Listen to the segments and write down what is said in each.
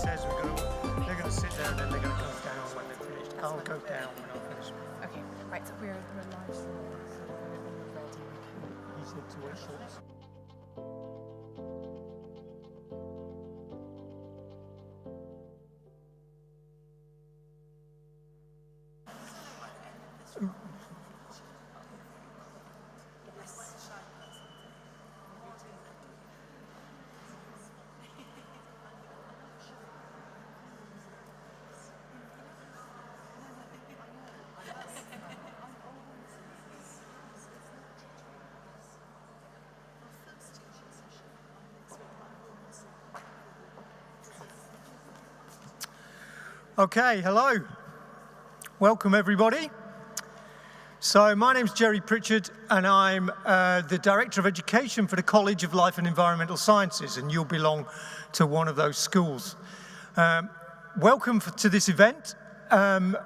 says they're going to sit there and then they're going to go down when they're finished. I'll go down when I'm finished. Okay, right, so we're live, so when we're ready. He said to wait shorts. Okay, hello. Welcome, everybody. So my name's Jerry Pritchard, and I'm the Director of Education for the College of Life and Environmental Sciences, and you'll belong to one of those schools. Welcome to this event,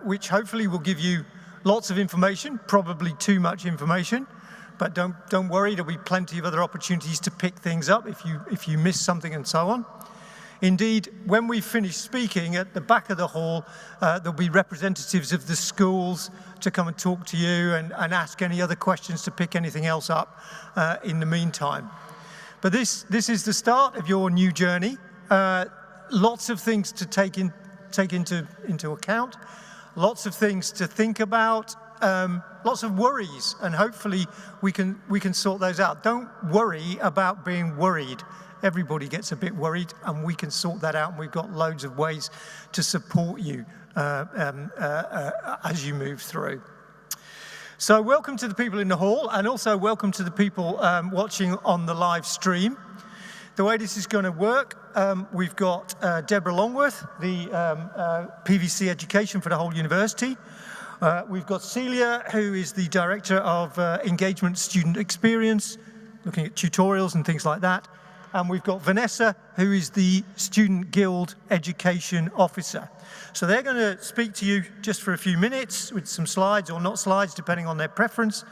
which hopefully will give you lots of information, probably too much information, but don't worry, there'll be plenty of other opportunities to pick things up if you miss something and so on. Indeed, when we finish speaking, at the back of the hall, there'll be representatives of the schools to come and talk to you and ask any other questions, to pick anything else up in the meantime. But this is the start of your new journey. Lots of things to take into account, lots of things to think about, lots of worries, and hopefully we can sort those out. Don't worry about being worried. Everybody gets a bit worried, and we can sort that out, and we've got loads of ways to support you as you move through. So welcome to the people in the hall, and also welcome to the people watching on the live stream. The way this is going to work, we've got Deborah Longworth, the PVC Education for the whole university. We've got Celia, who is the Director of Engagement Student Experience, looking at tutorials and things like that. And we've got Vanessa, who is the Student Guild Education Officer. So they're going to speak to you just for a few minutes with some slides or not slides, depending on their preference.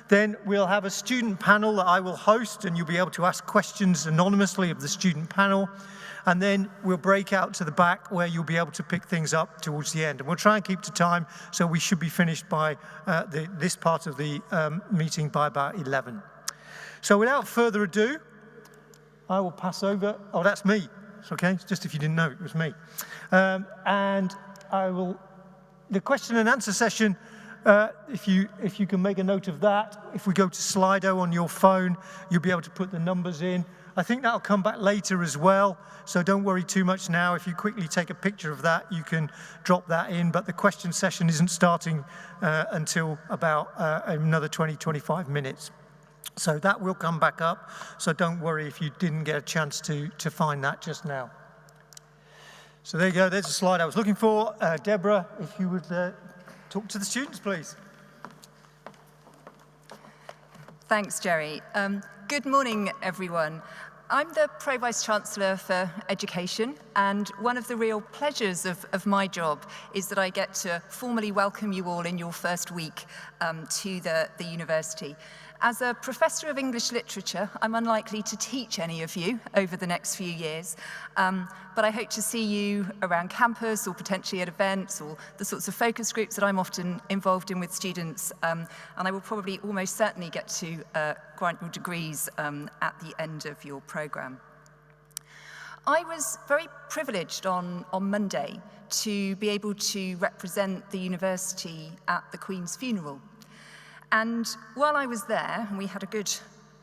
Then we'll have a student panel that I will host, and you'll be able to ask questions anonymously of the student panel. And then we'll break out to the back where you'll be able to pick things up towards the end. And we'll try and keep to time, so we should be finished by this part of the meeting by about 11. So without further ado, I will pass over. Oh, that's me. It's okay. It's just if you didn't know, it was me. And I will. The question and answer session. If you can make a note of that. If we go to Slido on your phone, you'll be able to put the numbers in. I think that'll come back later as well. So don't worry too much now. If you quickly take a picture of that, you can drop that in. But the question session isn't starting until about another 20-25 minutes. So that will come back up, so don't worry if you didn't get a chance to find that just now. So there you go, there's a slide I was looking for. Deborah, if you would talk to the students, please. Thanks, Jerry. Good morning, everyone. I'm the Pro-Vice Chancellor for Education, and one of the real pleasures of my job is that I get to formally welcome you all in your first week to the university. As a Professor of English Literature, I'm unlikely to teach any of you over the next few years, but I hope to see you around campus or potentially at events or the sorts of focus groups that I'm often involved in with students, and I will probably almost certainly get to grant your degrees at the end of your programme. I was very privileged on Monday to be able to represent the university at the Queen's funeral. And while I was there, and we had a good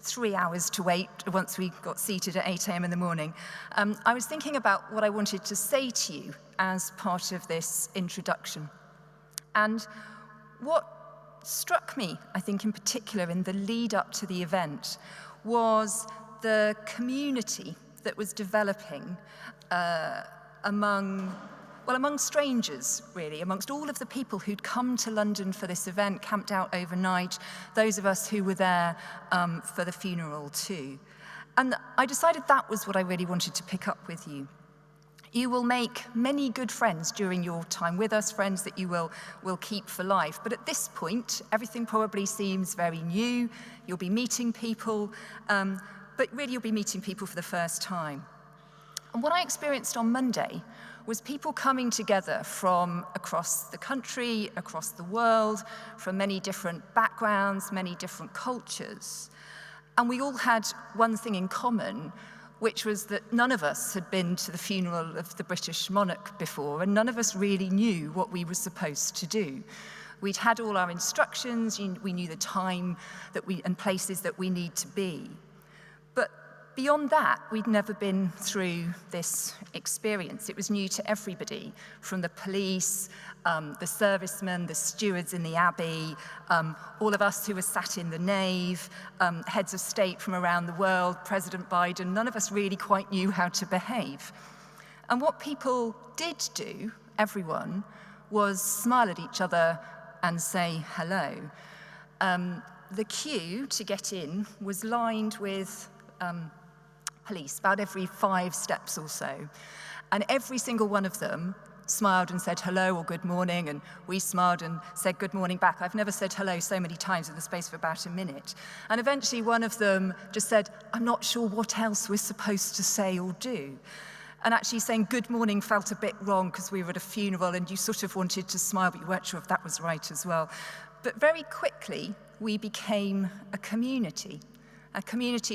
3 hours to wait once we got seated at 8 a.m. in the morning, I was thinking about what I wanted to say to you as part of this introduction. And what struck me, I think in particular in the lead up to the event, was the community that was developing among strangers, really, amongst all of the people who'd come to London for this event, camped out overnight, those of us who were there for the funeral too. And I decided that was what I really wanted to pick up with you. You will make many good friends during your time with us, friends that you will keep for life. But at this point, everything probably seems very new. You'll be meeting people, but really you'll be meeting people for the first time. And what I experienced on Monday was people coming together from across the country, across the world, from many different backgrounds, many different cultures. And we all had one thing in common, which was that none of us had been to the funeral of the British monarch before, and none of us really knew what we were supposed to do. We'd had all our instructions, we knew the time and places that we need to be. But beyond that, we'd never been through this experience. It was new to everybody, from the police, the servicemen, the stewards in the Abbey, all of us who were sat in the nave, heads of state from around the world, President Biden. None of us really quite knew how to behave. And what people did do, everyone, was smile at each other and say hello. The queue to get in was lined with police, about every 5 steps or so. And every single one of them smiled and said hello or good morning, and we smiled and said good morning back. I've never said hello so many times in the space of about a minute. And eventually one of them just said, I'm not sure what else we're supposed to say or do. And actually saying good morning felt a bit wrong because we were at a funeral and you sort of wanted to smile, but you weren't sure if that was right as well. But very quickly, we became a community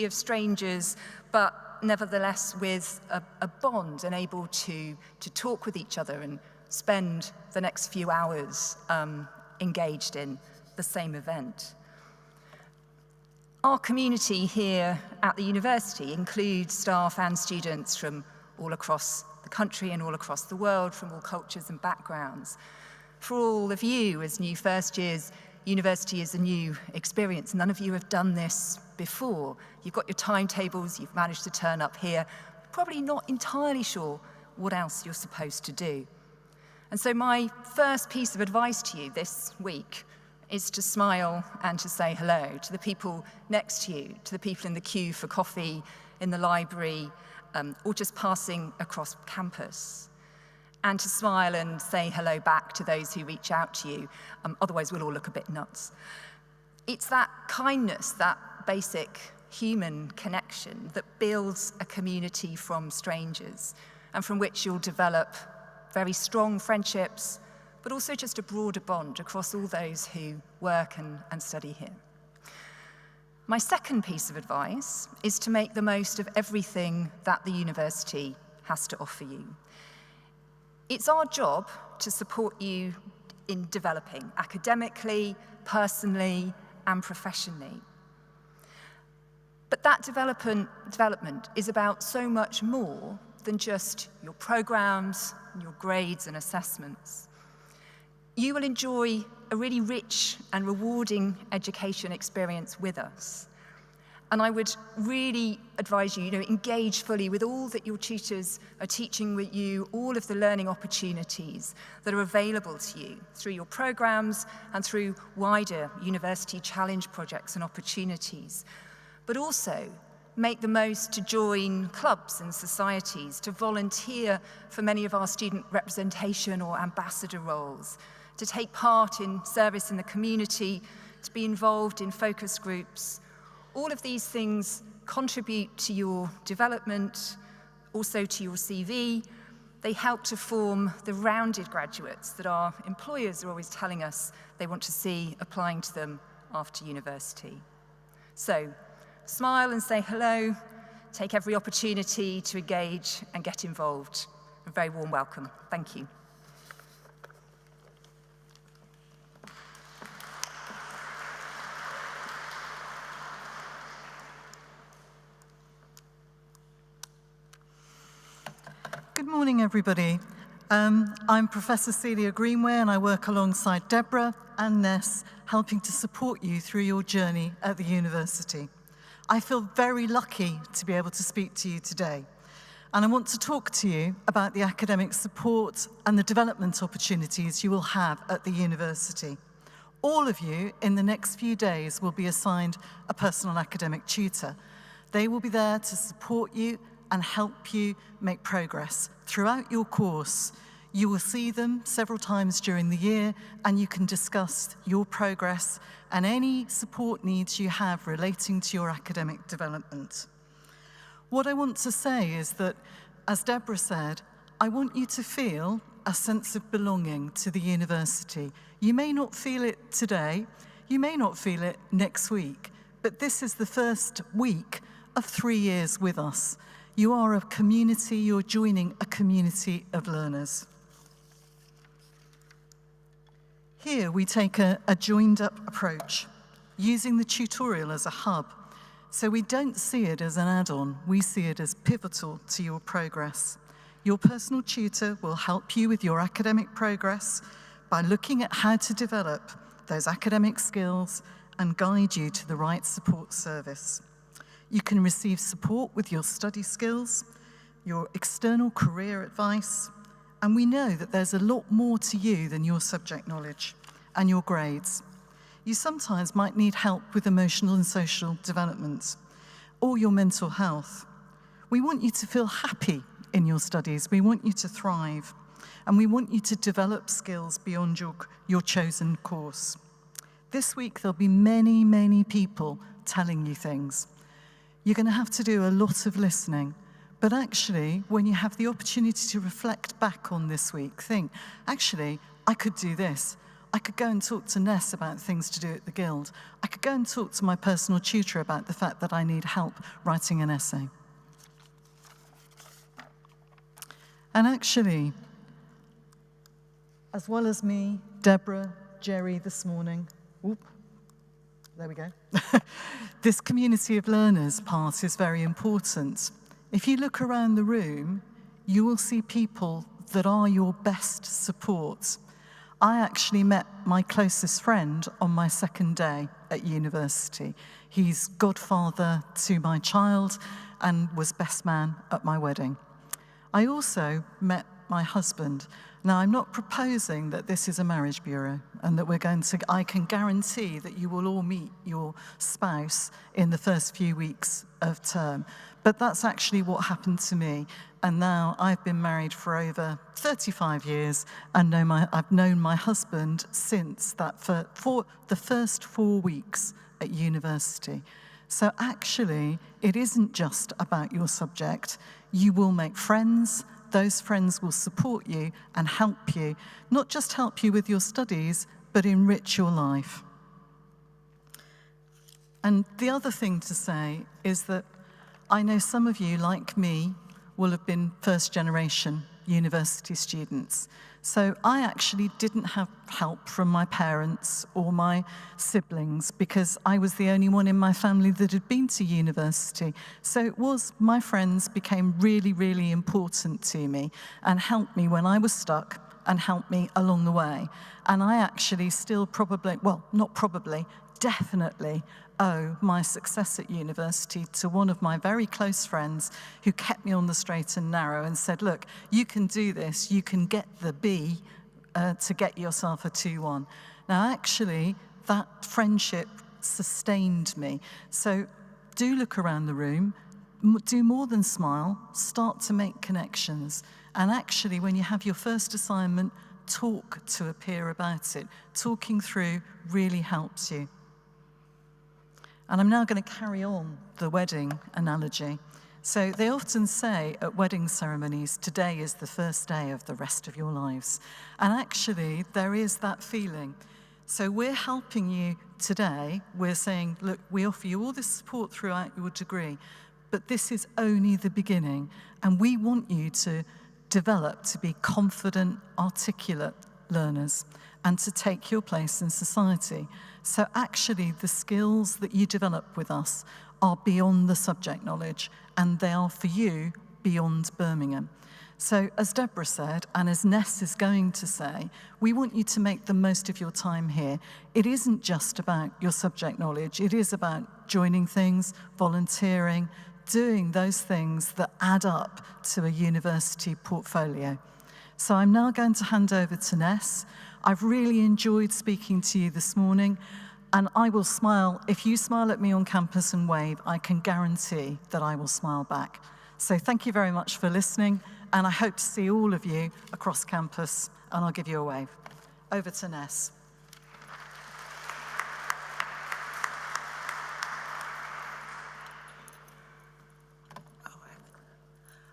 of strangers, but nevertheless with a bond and able to talk with each other and spend the next few hours engaged in the same event. Our community here at the university includes staff and students from all across the country and all across the world, from all cultures and backgrounds. For all of you as new first years, university is a new experience. None of you have done this before. You've got your timetables, you've managed to turn up here, probably not entirely sure what else you're supposed to do. And so my first piece of advice to you this week is to smile and to say hello to the people next to you, to the people in the queue for coffee, in the library, or just passing across campus. And to smile and say hello back to those who reach out to you, otherwise we'll all look a bit nuts. It's that kindness, that basic human connection that builds a community from strangers and from which you'll develop very strong friendships, but also just a broader bond across all those who work and study here. My second piece of advice is to make the most of everything that the university has to offer you. It's our job to support you in developing academically, personally, and professionally. But that development is about so much more than just your programs, your grades and assessments. You will enjoy a really rich and rewarding education experience with us. And I would really advise you, engage fully with all that your tutors are teaching with you, all of the learning opportunities that are available to you through your programs and through wider university challenge projects and opportunities. But also make the most to join clubs and societies, to volunteer for many of our student representation or ambassador roles, to take part in service in the community, to be involved in focus groups. All of these things contribute to your development, also to your CV. They help to form the rounded graduates that our employers are always telling us they want to see applying to them after university. So, smile and say hello, take every opportunity to engage and get involved. A very warm welcome. Thank you. Good morning, everybody. I'm Professor Celia Greenway, and I work alongside Deborah and Ness, helping to support you through your journey at the university. I feel very lucky to be able to speak to you today, and I want to talk to you about the academic support and the development opportunities you will have at the university. All of you, in the next few days, will be assigned a personal academic tutor. They will be there to support you and help you make progress. Throughout your course, you will see them several times during the year, and you can discuss your progress and any support needs you have relating to your academic development. What I want to say is that, as Deborah said, I want you to feel a sense of belonging to the university. You may not feel it today, you may not feel it next week, but this is the first week of 3 years with us. You are a community, you're joining a community of learners. Here we take a joined-up approach, using the tutorial as a hub. So we don't see it as an add-on, we see it as pivotal to your progress. Your personal tutor will help you with your academic progress by looking at how to develop those academic skills and guide you to the right support service. You can receive support with your study skills, your external career advice, and we know that there's a lot more to you than your subject knowledge and your grades. You sometimes might need help with emotional and social development or your mental health. We want you to feel happy in your studies. We want you to thrive, and we want you to develop skills beyond your chosen course. This week, there'll be many, many people telling you things. You're going to have to do a lot of listening, but actually, when you have the opportunity to reflect back on this week, think, actually, I could do this. I could go and talk to Ness about things to do at the Guild. I could go and talk to my personal tutor about the fact that I need help writing an essay. And actually, as well as me, Deborah, Jerry this morning, there we go. This community of learners part is very important. If you look around the room, you will see people that are your best support. I actually met my closest friend on my second day at university. He's godfather to my child and was best man at my wedding. I also met my husband. Now, I'm not proposing that this is a marriage bureau and that I can guarantee that you will all meet your spouse in the first few weeks of term. But that's actually what happened to me. And now I've been married for over 35 years and I've known my husband since for the first 4 weeks at university. So actually, it isn't just about your subject. You will make friends. Those friends will support you and help you, not just help you with your studies, but enrich your life. And the other thing to say is that I know some of you, like me, will have been first-generation university students. So I actually didn't have help from my parents or my siblings because I was the only one in my family that had been to university. So it was my friends became really, really important to me and helped me when I was stuck and helped me along the way. And I actually still definitely owe my success at university to one of my very close friends who kept me on the straight and narrow and said, look, you can do this, you can get the B to get yourself a 2-1. Now, actually, that friendship sustained me. So do look around the room, do more than smile, start to make connections. And actually, when you have your first assignment, talk to a peer about it. Talking through really helps you. And I'm now going to carry on the wedding analogy. So they often say at wedding ceremonies, today is the first day of the rest of your lives. And actually, there is that feeling. So we're helping you today. We're saying, look, we offer you all this support throughout your degree, but this is only the beginning. And we want you to develop to be confident, articulate learners and to take your place in society. So actually, the skills that you develop with us are beyond the subject knowledge, and they are for you beyond Birmingham. So as Deborah said, and as Ness is going to say, we want you to make the most of your time here. It isn't just about your subject knowledge. It is about joining things, volunteering, doing those things that add up to a university portfolio. So I'm now going to hand over to Ness. I've really enjoyed speaking to you this morning, and I will smile. If you smile at me on campus and wave, I can guarantee that I will smile back. So thank you very much for listening, and I hope to see all of you across campus, and I'll give you a wave. Over to Ness.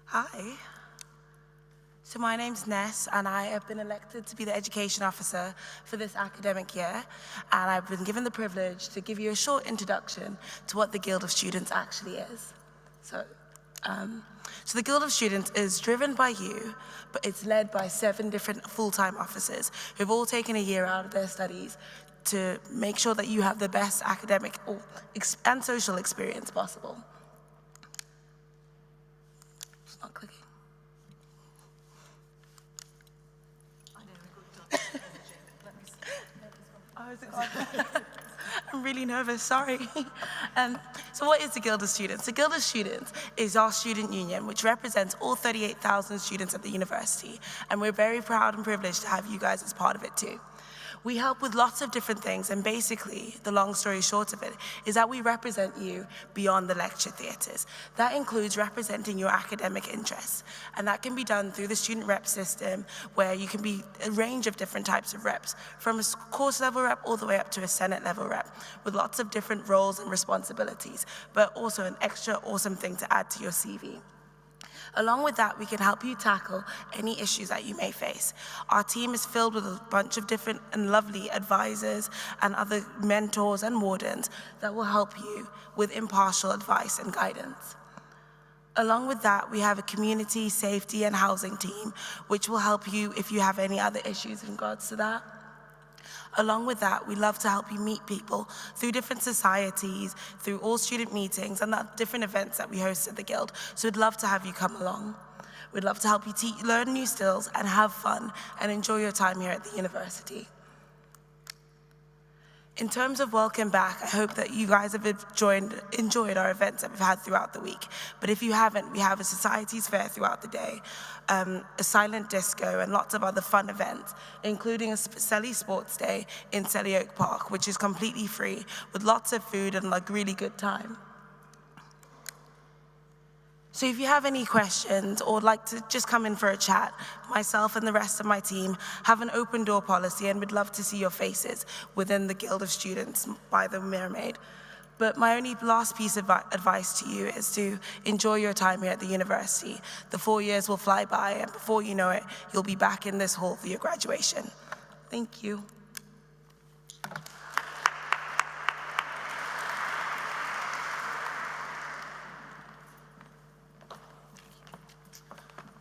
Hi. So my name's Ness, and I have been elected to be the Education Officer for this academic year, and I've been given the privilege to give you a short introduction to what the Guild of Students actually is. So the Guild of Students is driven by you, but it's led by 7 different full-time officers who've all taken a year out of their studies to make sure that you have the best academic and social experience possible. It's not clicking. I'm really nervous, sorry. So what is the Guild of Students? The Guild of Students is our student union, which represents all 38,000 students at the university, and we're very proud and privileged to have you guys as part of it too. We help with lots of different things, and basically, the long story short of it is that we represent you beyond the lecture theatres. That includes representing your academic interests, and that can be done through the student rep system, where you can be a range of different types of reps, from a course level rep all the way up to a Senate level rep, with lots of different roles and responsibilities, but also an extra awesome thing to add to your CV. Along with that, we can help you tackle any issues that you may face. Our team is filled with a bunch of different and lovely advisors and other mentors and wardens that will help you with impartial advice and guidance. Along with that, we have a community, safety, and housing team, which will help you if you have any other issues in regards to that. Along with that, we love to help you meet people through different societies, through all student meetings, and the different events that we host at the Guild. So we'd love to have you come along. We'd love to help you learn new skills and have fun and enjoy your time here at the university. In terms of welcome back, I hope that you guys have enjoyed our events that we've had throughout the week. But if you haven't, we have a societies fair throughout the day, a silent disco, and lots of other fun events, including a Selly Sports Day in Selly Oak Park, which is completely free, with lots of food and like really good time. So if you have any questions or would like to just come in for a chat, myself and the rest of my team have an open door policy and would love to see your faces within the Guild of Students by the Mermaid. But my only last piece of advice to you is to enjoy your time here at the university. The 4 years will fly by, and before you know it, you'll be back in this hall for your graduation. Thank you.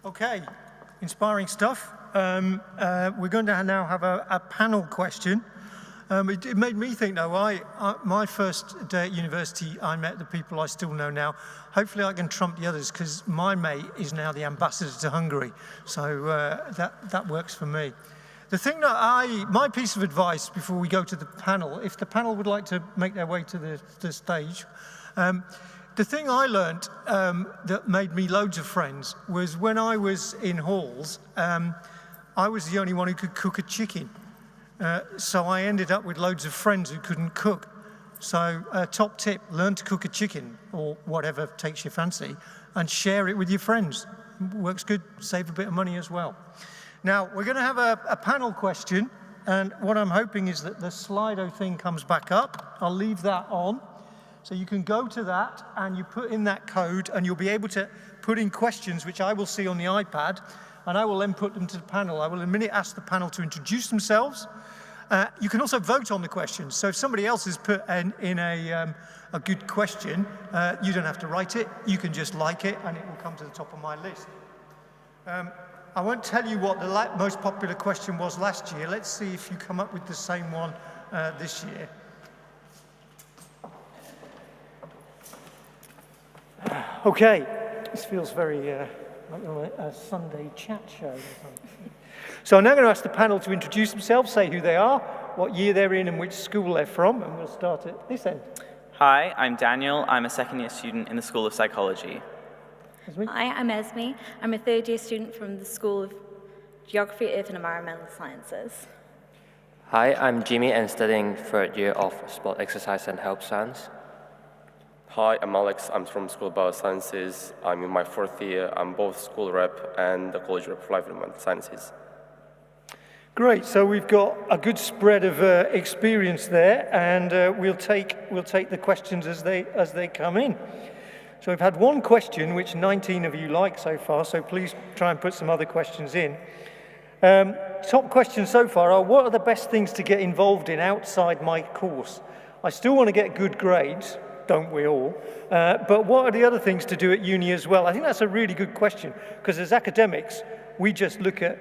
Okay, inspiring stuff. We're going to now have a panel question. It made me think, though, my first day at university, I met the people I still know now. Hopefully I can trump the others, because my mate is now the ambassador to Hungary. So that works for me. The thing that my piece of advice before we go to the panel, if the panel would like to make their way to the stage, the thing I learned that made me loads of friends was when I was in halls, I was the only one who could cook a chicken. So I ended up with loads of friends who couldn't cook. So top tip, learn to cook a chicken or whatever takes your fancy and share it with your friends. Works good, save a bit of money as well. Now, we're going to have a panel question, and what I'm hoping is that the Slido thing comes back up. I'll leave that on. So you can go to that and you put in that code and you'll be able to put in questions which I will see on the iPad, and I will then put them to the panel. I will in a minute ask the panel to introduce themselves. You can also vote on the questions. So if somebody else has put in a good question, you don't have to write it. You can just like it and it will come to the top of my list. I won't tell you what the most popular question was last year. Let's see if you come up with the same one this year. Okay, this feels very like a Sunday chat show or something. So I'm now going to ask the panel to introduce themselves, say who they are, what year they're in and which school they're from, and we'll start at this end. Hi, I'm Daniel. I'm a second-year student in the School of Psychology. Esme? Hi, I'm Esme. I'm a third-year student from the School of Geography, Earth and Environmental Sciences. Hi, I'm Jimmy and studying third year of Sport, Exercise and Health Science. Hi, I'm Alex. I'm from School of Biosciences. I'm in my fourth year. I'm both school rep and the college rep for Life and Environmental Sciences. Great, so we've got a good spread of experience there, and we'll take the questions as they come in. So we've had one question, which 19 of you like so far, so please try and put some other questions in. Top questions so far are, what are the best things to get involved in outside my course? I still want to get good grades, don't we all? But what are the other things to do at uni as well? I think that's a really good question, because as academics, we just look at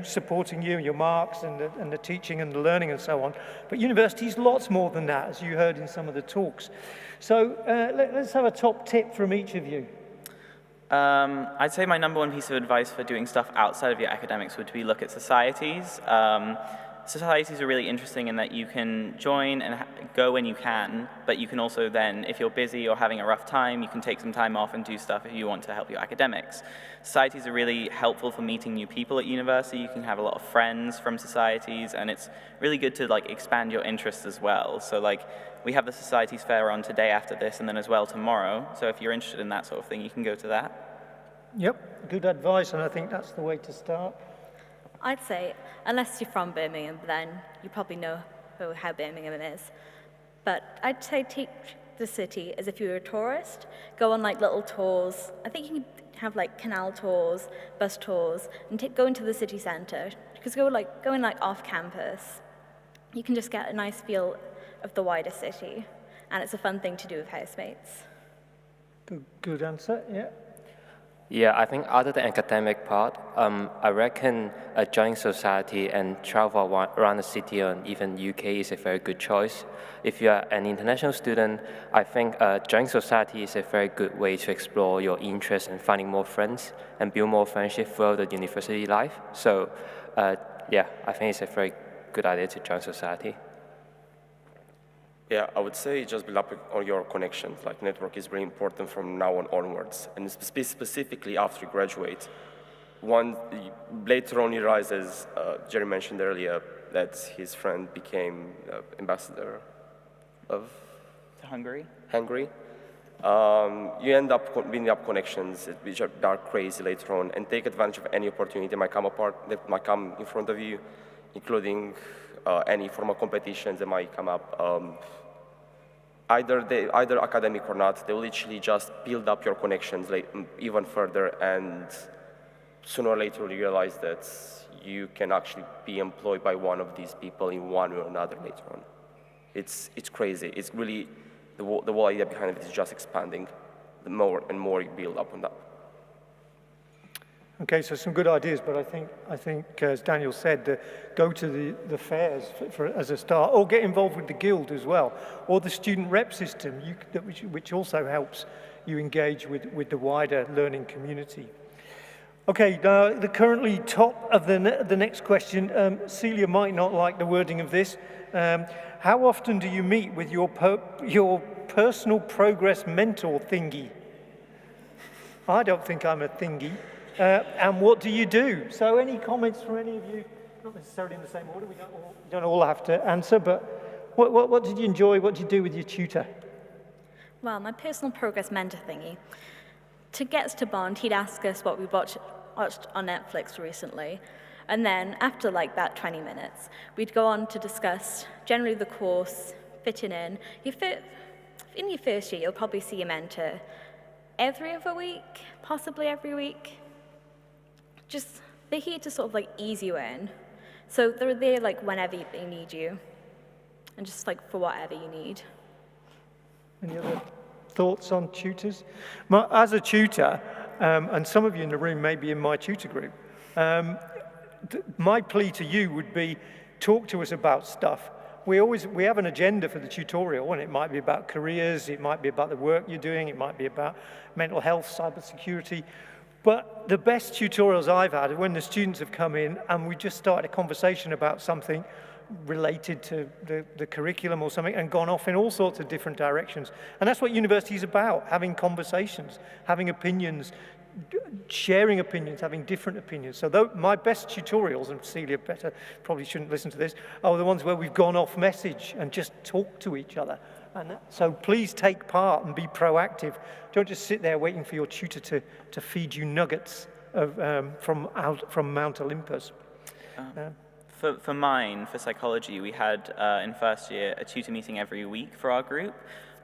supporting you, your marks and the teaching and the learning and so on. But university's lots more than that, as you heard in some of the talks. So let's have a top tip from each of you. I'd say my number one piece of advice for doing stuff outside of your academics would be look at societies. Societies are really interesting in that you can join and go when you can, but you can also then, if you're busy or having a rough time, you can take some time off and do stuff if you want to help your academics. Societies are really helpful for meeting new people at university. You can have a lot of friends from societies, and it's really good to expand your interests as well. So we have the Societies Fair on today after this, and then as well tomorrow. So if you're interested in that sort of thing, you can go to that. Yep, good advice, and I think that's the way to start. I'd say, unless you're from Birmingham, then you probably know how Birmingham is. But I'd say take the city as if you were a tourist. Go on little tours. I think you can have canal tours, bus tours, and go into the city centre. Because going off campus, you can just get a nice feel of the wider city, and it's a fun thing to do with housemates. Good answer. Yeah. Yeah, I think other than academic part, I reckon joining society and travel around the city or even UK is a very good choice. If you are an international student, I think joining society is a very good way to explore your interests and finding more friends and build more friendship throughout the university life. So, yeah, I think it's a very good idea to join society. Yeah, I would say just build up on your connections. Network is very important from now on onwards, and specifically after you graduate. Later on he realizes, Jerry mentioned earlier, that his friend became ambassador of Hungary. You end up building up connections which are crazy later on, and take advantage of any opportunity that might come in front of you, including any formal competitions that might come up. Either academic or not, they will literally just build up your connections even further, and sooner or later you realize that you can actually be employed by one of these people in one way or another later on. It's crazy. It's really, the whole idea behind it is just expanding. The more and more you build up on that. Okay, so some good ideas, but I think as Daniel said, go to the fairs as a start, or get involved with the guild as well, or the student rep system, which also helps you engage with the wider learning community. Okay, now the currently top of the next question, Celia might not like the wording of this. How often do you meet with your personal progress mentor thingy? I don't think I'm a thingy. And what do you do? So any comments from any of you? Not necessarily in the same order, we don't all have to answer, but what did you enjoy? What did you do with your tutor? Well, my personal progress mentor thingy, to get us to bond, he'd ask us what we watched on Netflix recently, and then after that 20 minutes, we'd go on to discuss generally the course, fitting in. In your first year, you'll probably see your mentor every other week, possibly every week. They're here to sort of ease you in. So they're there whenever they need you, and just for whatever you need. Any other thoughts on tutors? As a tutor, and some of you in the room may be in my tutor group, my plea to you would be, talk to us about stuff. We have an agenda for the tutorial, and it might be about careers, it might be about the work you're doing, it might be about mental health, cybersecurity. But the best tutorials I've had are when the students have come in and we just started a conversation about something related to the curriculum or something and gone off in all sorts of different directions. And that's what university is about, having conversations, having opinions, sharing opinions, having different opinions. So my best tutorials, and Celia probably shouldn't listen to this, are the ones where we've gone off message and just talked to each other. And so please take part and be proactive. Don't just sit there waiting for your tutor to feed you nuggets from Mount Olympus. For psychology, we had in first year a tutor meeting every week for our group.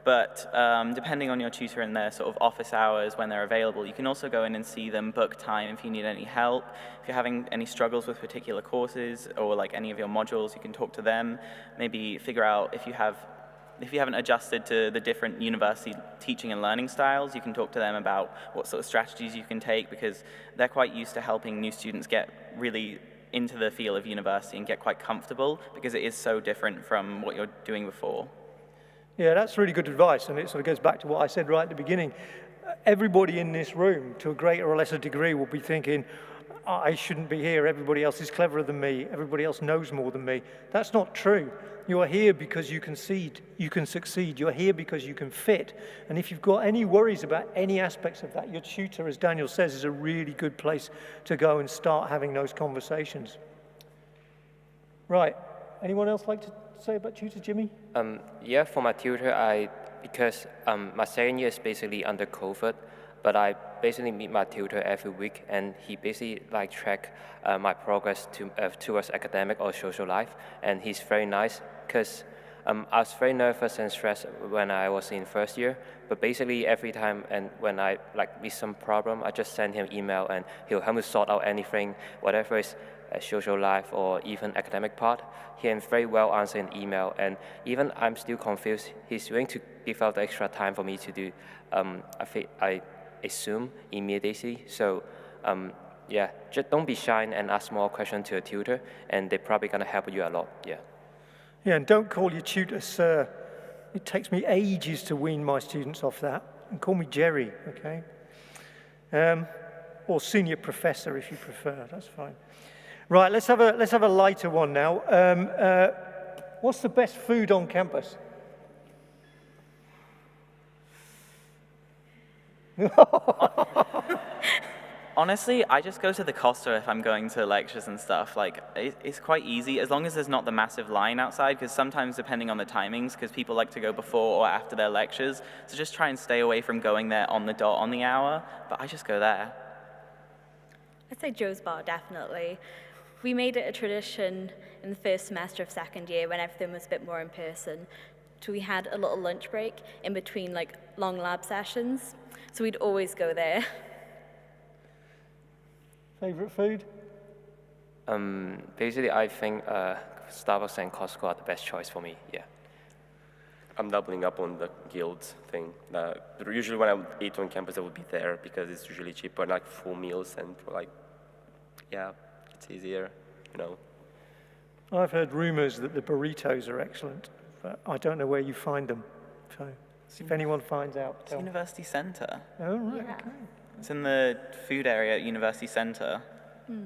But depending on your tutor and their sort of office hours when they're available, you can also go in and see them, book time if you need any help. If you're having any struggles with particular courses or like any of your modules, you can talk to them. Maybe figure out if you haven't adjusted to the different university teaching and learning styles, you can talk to them about what sort of strategies you can take, because they're quite used to helping new students get really into the field of university and get quite comfortable, because it is so different from what you're doing before. Yeah, that's really good advice, and it sort of goes back to what I said right at the beginning. Everybody in this room, to a greater or lesser degree, will be thinking, I shouldn't be here, everybody else is cleverer than me, everybody else knows more than me. That's not true. You are here because you can succeed, you're here because you can fit. And if you've got any worries about any aspects of that, your tutor, as Daniel says, is a really good place to go and start having those conversations. Right, anyone else like to say about tutor, Jimmy? Yeah, for my tutor, because my second year is basically under COVID, but I basically meet my tutor every week, and he basically like track my progress towards academic or social life, and he's very nice, because I was very nervous and stressed when I was in first year, but basically every time and when I like meet some problem, I just send him email and he'll help me sort out anything, whatever is social life or even academic part. He can very well answer an email, and even I'm still confused, he's willing to give out the extra time for me to do I assume immediately. So yeah, just don't be shy and ask more questions to a tutor, and they're probably gonna help you a lot. Yeah, and don't call your tutor sir. It takes me ages to wean my students off that. And call me Jerry, okay? Or senior professor if you prefer, that's fine. Right, let's have a lighter one now. What's the best food on campus? Honestly, I just go to the Costa if I'm going to lectures and stuff. Like, it's quite easy, as long as there's not the massive line outside, because sometimes depending on the timings, because people like to go before or after their lectures, so just try and stay away from going there on the dot on the hour, but I just go there. I'd say Joe's Bar, definitely. We made it a tradition in the first semester of second year when everything was a bit more in person. So we had a little lunch break in between like long lab sessions, so we'd always go there. Favorite food? Basically, I think Starbucks and Costco are the best choice for me, yeah. I'm doubling up on the guild thing. Usually when I eat on campus, I would be there because it's usually cheaper, like full meals, and like, yeah, it's easier, you know. I've heard rumors that the burritos are excellent, but I don't know where you find them. So if anyone finds out, It's University Centre. Oh, right, Yeah. okay. It's in the food area at University Centre.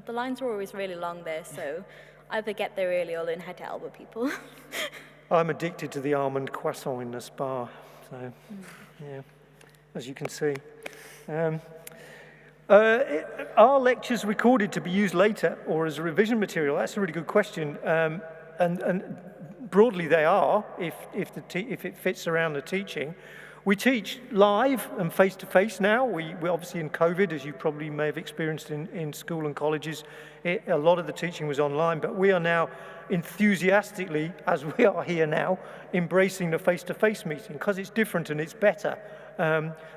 The lines were always really long there, so either get there early or learn how to elbow people. I'm addicted to the almond croissant in the spa, so yeah, as you can see. Are lectures recorded to be used later or as a revision material? That's a really good question. And broadly they are, if it fits around the teaching. We teach live and face-to-face now. We're obviously in COVID, as you probably may have experienced in school and colleges. A lot of the teaching was online, but we are now enthusiastically, as we are here now, embracing the face-to-face meeting because it's different and it's better.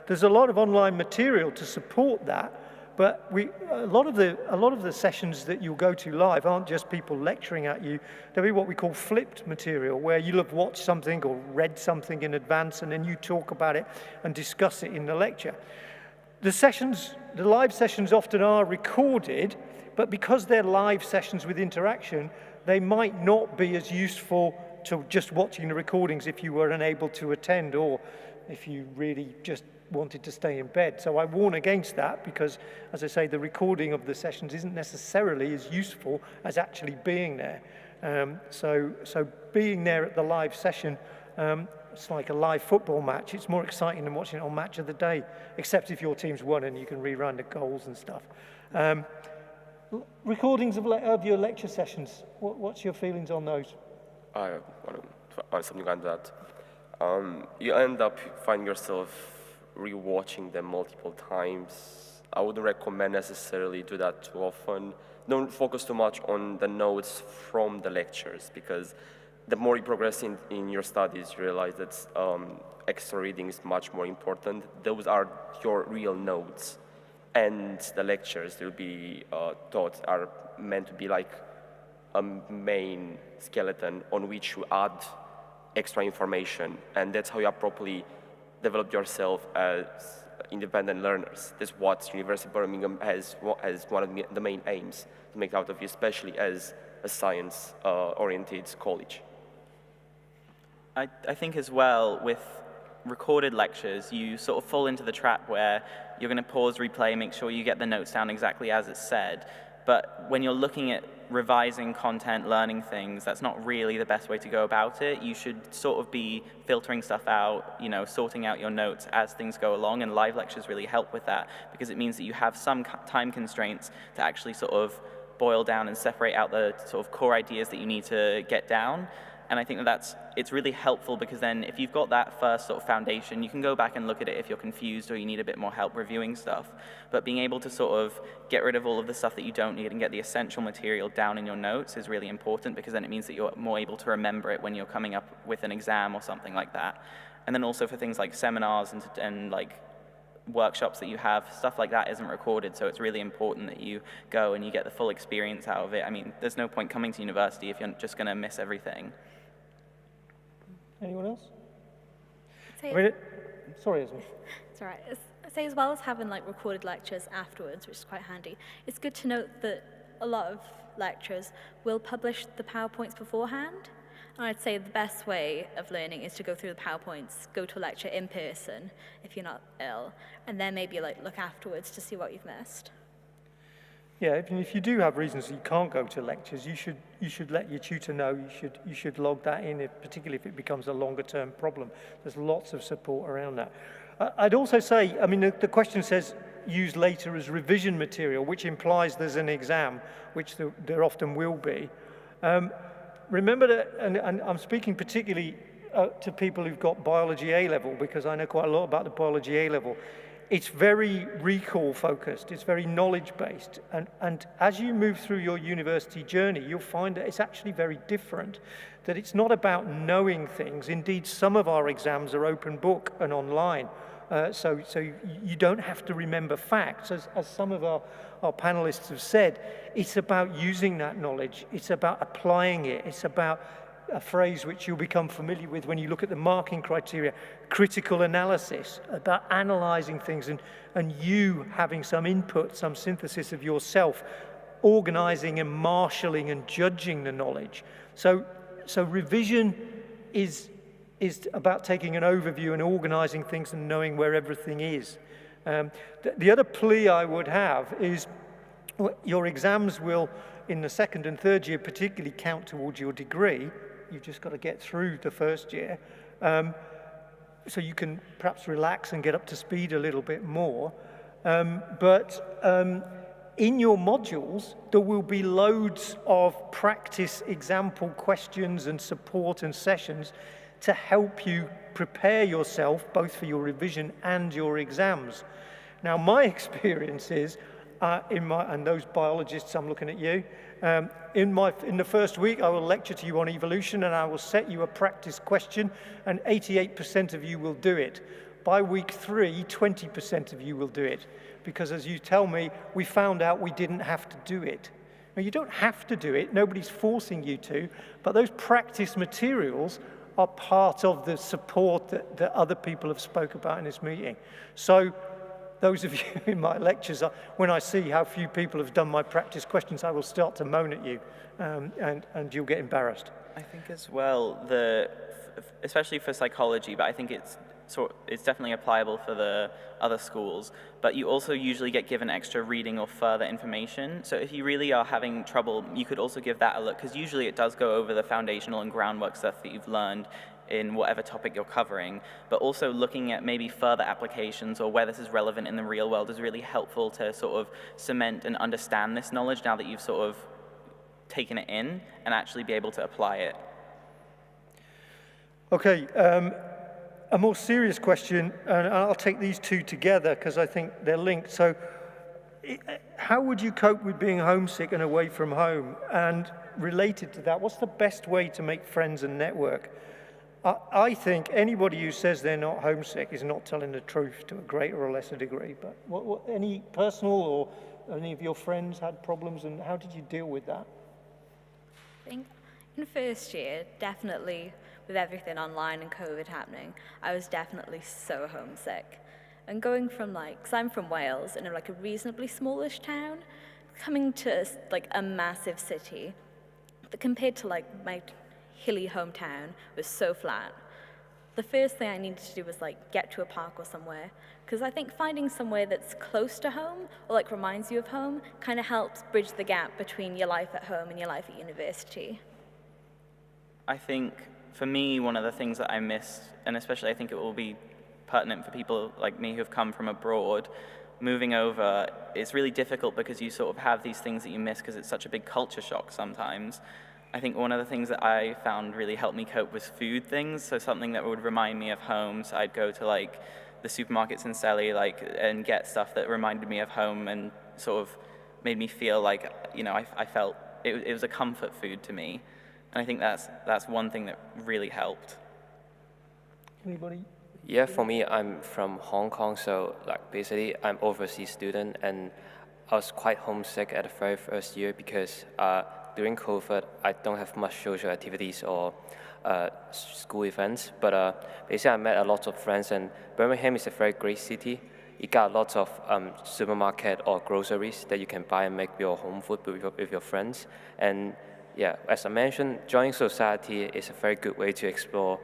There's a lot of online material to support that, but a lot of the sessions that you'll go to live aren't just people lecturing at you. There'll be what we call flipped material, where you'll have watched something or read something in advance and then you talk about it and discuss it in the lecture. The live sessions often are recorded, but because they're live sessions with interaction, they might not be as useful to just watching the recordings if you were unable to attend or if you really just wanted to stay in bed. So I warn against that because, as I say, the recording of the sessions isn't necessarily as useful as actually being there. So being there at the live session, it's like a live football match. It's more exciting than watching it on Match of the Day, except if your team's won and you can rerun the goals and stuff. Recordings of your lecture sessions, what's your feelings on those? I want to add something on that. You end up finding yourself rewatching them multiple times. I wouldn't recommend necessarily do that too often. Don't focus too much on the notes from the lectures because the more you progress in your studies, you realize that extra reading is much more important. Those are your real notes. And the lectures that will be taught are meant to be like a main skeleton on which you add extra information. And that's how you properly develop yourself as independent learners. That's what University of Birmingham has one of the main aims to make out of you, especially as a science-oriented college. I think as well, with recorded lectures, you sort of fall into the trap where you're going to pause, replay, make sure you get the notes down exactly as it's said. But when you're looking at revising content, learning things, that's not really the best way to go about it. You should sort of be filtering stuff out, you know, sorting out your notes as things go along, and live lectures really help with that because it means that you have some time constraints to actually sort of boil down and separate out the sort of core ideas that you need to get down. And I think it's really helpful because then if you've got that first sort of foundation, you can go back and look at it if you're confused or you need a bit more help reviewing stuff. But being able to sort of get rid of all of the stuff that you don't need and get the essential material down in your notes is really important because then it means that you're more able to remember it when you're coming up with an exam or something like that. And then also for things like seminars and like workshops that you have, stuff like that isn't recorded, so it's really important that you go and you get the full experience out of it. I mean, there's no point coming to university if you're just going to miss everything. Anyone else? Sorry, Esme. It's all right. Say as well as having like recorded lectures afterwards, which is quite handy, it's good to note that a lot of lecturers will publish the PowerPoints beforehand. And I'd say the best way of learning is to go through the PowerPoints, go to a lecture in person if you're not ill, and then maybe like look afterwards to see what you've missed. Yeah, if you do have reasons that you can't go to lectures, you should let your tutor know. You should log that in, particularly if it becomes a longer term problem. There's lots of support around that. I'd also say, I mean, the question says use later as revision material, which implies there's an exam, which there often will be. Remember that, and I'm speaking particularly to people who've got biology A-level, because I know quite a lot about the biology A-level. It's very recall focused, it's very knowledge based, and as you move through your university journey, you'll find that it's actually very different, that it's not about knowing things. Indeed, some of our exams are open book and online, so you don't have to remember facts. As some of our panelists have said, it's about using that knowledge, it's about applying it, it's about a phrase which you'll become familiar with when you look at the marking criteria, critical analysis, about analyzing things and you having some input, some synthesis of yourself, organizing and marshalling and judging the knowledge. So revision is about taking an overview and organizing things and knowing where everything is. The other plea I would have is your exams will, in the second and third year particularly, count towards your degree. You've just got to get through the first year. So you can perhaps relax and get up to speed a little bit more. But in your modules, there will be loads of practice example questions and support and sessions to help you prepare yourself both for your revision and your exams. Now, my experience is, and those biologists, I'm looking at you, in the first week, I will lecture to you on evolution and I will set you a practice question and 88% of you will do it. By week 3, 20% of you will do it because, as you tell me, we found out we didn't have to do it. Now, you don't have to do it, nobody's forcing you to, but those practice materials are part of the support that other people have spoke about in this meeting. So those of you in my lectures, when I see how few people have done my practice questions, I will start to moan at you, and you'll get embarrassed. I think as well, especially for psychology, but I think it's definitely applicable for the other schools, but you also usually get given extra reading or further information. So if you really are having trouble, you could also give that a look, because usually it does go over the foundational and groundwork stuff that you've learned in whatever topic you're covering, but also looking at maybe further applications or where this is relevant in the real world is really helpful to sort of cement and understand this knowledge now that you've sort of taken it in and actually be able to apply it. Okay, a more serious question, and I'll take these two together because I think they're linked. So how would you cope with being homesick and away from home? And related to that, what's the best way to make friends and network? I think anybody who says they're not homesick is not telling the truth to a greater or lesser degree. But any personal or any of your friends had problems, and how did you deal with that? I think in first year, definitely with everything online and COVID happening, I was definitely so homesick. And going from because I'm from Wales, in a reasonably smallish town, coming to a massive city, that compared to my hilly hometown was so flat. The first thing I needed to do was get to a park or somewhere, because I think finding somewhere that's close to home or reminds you of home kind of helps bridge the gap between your life at home and your life at university. I think for me, one of the things that I missed, and especially I think it will be pertinent for people like me who have come from abroad, moving over, it's really difficult because you sort of have these things that you miss because it's such a big culture shock sometimes. I think one of the things that I found really helped me cope was food things, so something that would remind me of home. So I'd go to the supermarkets in Selly and get stuff that reminded me of home and sort of made me feel I felt it was a comfort food to me. And I think that's one thing that really helped. Anybody? Yeah, for me, I'm from Hong Kong, so basically I'm overseas student, and I was quite homesick at the very first year because during COVID, I don't have much social activities or school events, but basically I met a lot of friends, and Birmingham is a very great city. You got lots of supermarket or groceries that you can buy and make your home food with your friends. And yeah, as I mentioned, joining society is a very good way to explore